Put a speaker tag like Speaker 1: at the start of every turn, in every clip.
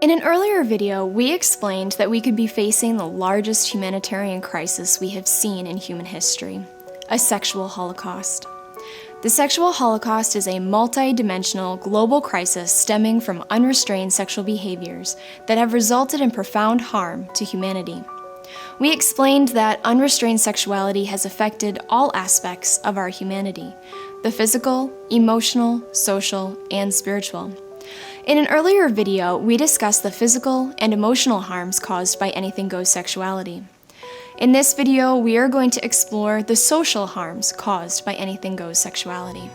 Speaker 1: In an earlier video, we explained that we could be facing the largest humanitarian crisis we have seen in human history, a sexual holocaust. The sexual holocaust is a multi-dimensional global crisis stemming from unrestrained sexual behaviors that have resulted in profound harm to humanity. We explained that unrestrained sexuality has affected all aspects of our humanity: the physical, emotional, social, and spiritual. In an earlier video, we discussed the physical and emotional harms caused by anything goes sexuality. In this video, we are going to explore the social harms caused by anything goes sexuality.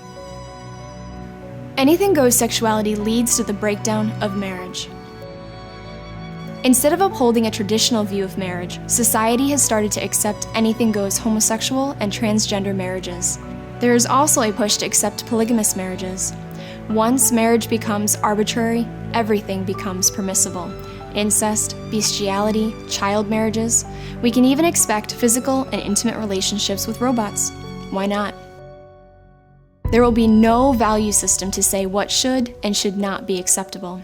Speaker 1: Anything goes sexuality leads to the breakdown of marriage. Instead of upholding a traditional view of marriage, society has started to accept anything goes homosexual and transgender marriages. There is also a push to accept polygamous marriages. Once marriage becomes arbitrary, everything becomes permissible. Incest, bestiality, child marriages. We can even expect physical and intimate relationships with robots. Why not? There will be no value system to say what should and should not be acceptable.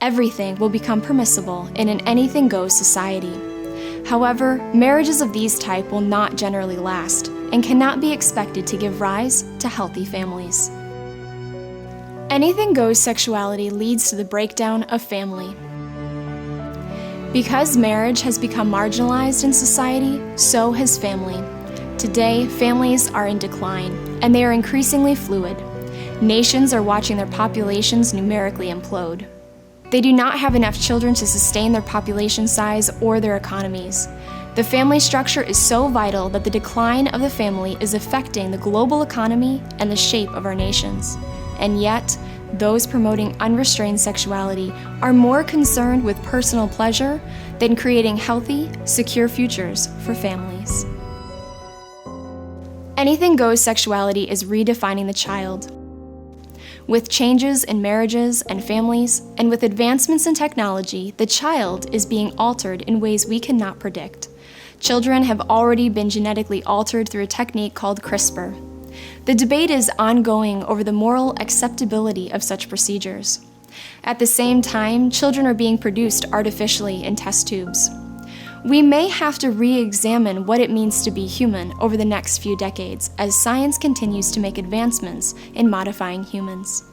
Speaker 1: Everything will become permissible in an anything-goes society. However, marriages of these type will not generally last and cannot be expected to give rise to healthy families. Anything goes sexuality leads to the breakdown of family. Because marriage has become marginalized in society, so has family. Today, families are in decline, and they are increasingly fluid. Nations are watching their populations numerically implode. They do not have enough children to sustain their population size or their economies. The family structure is so vital that the decline of the family is affecting the global economy and the shape of our nations. And yet, those promoting unrestrained sexuality are more concerned with personal pleasure than creating healthy, secure futures for families. Anything goes sexuality is redefining the child. With changes in marriages and families, and with advancements in technology, the child is being altered in ways we cannot predict. Children have already been genetically altered through a technique called CRISPR. The debate is ongoing over the moral acceptability of such procedures. At the same time, children are being produced artificially in test tubes. We may have to re-examine what it means to be human over the next few decades as science continues to make advancements in modifying humans.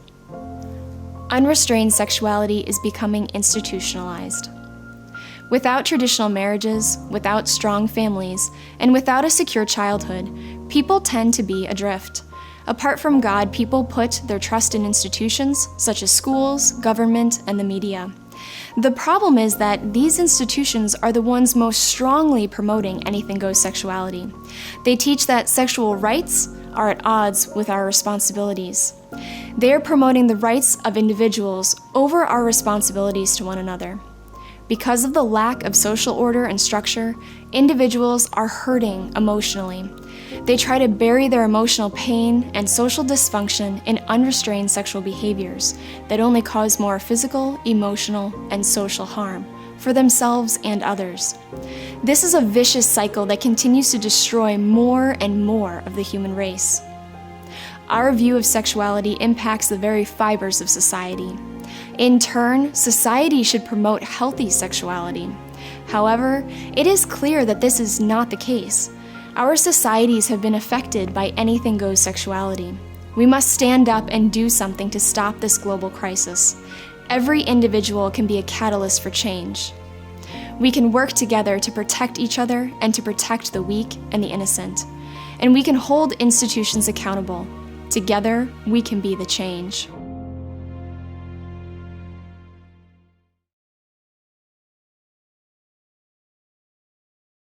Speaker 1: Unrestrained sexuality is becoming institutionalized. Without traditional marriages, without strong families, and without a secure childhood, people tend to be adrift. Apart from God, people put their trust in institutions such as schools, government, and the media. The problem is that these institutions are the ones most strongly promoting anything goes sexuality. They teach that sexual rights are at odds with our responsibilities. They are promoting the rights of individuals over our responsibilities to one another. Because of the lack of social order and structure, individuals are hurting emotionally. They try to bury their emotional pain and social dysfunction in unrestrained sexual behaviors that only cause more physical, emotional, and social harm for themselves and others. This is a vicious cycle that continues to destroy more and more of the human race. Our view of sexuality impacts the very fibers of society. In turn, society should promote healthy sexuality. However, it is clear that this is not the case. Our societies have been affected by anything goes sexuality. We must stand up and do something to stop this global crisis. Every individual can be a catalyst for change. We can work together to protect each other and to protect the weak and the innocent. And we can hold institutions accountable. Together, we can be the change.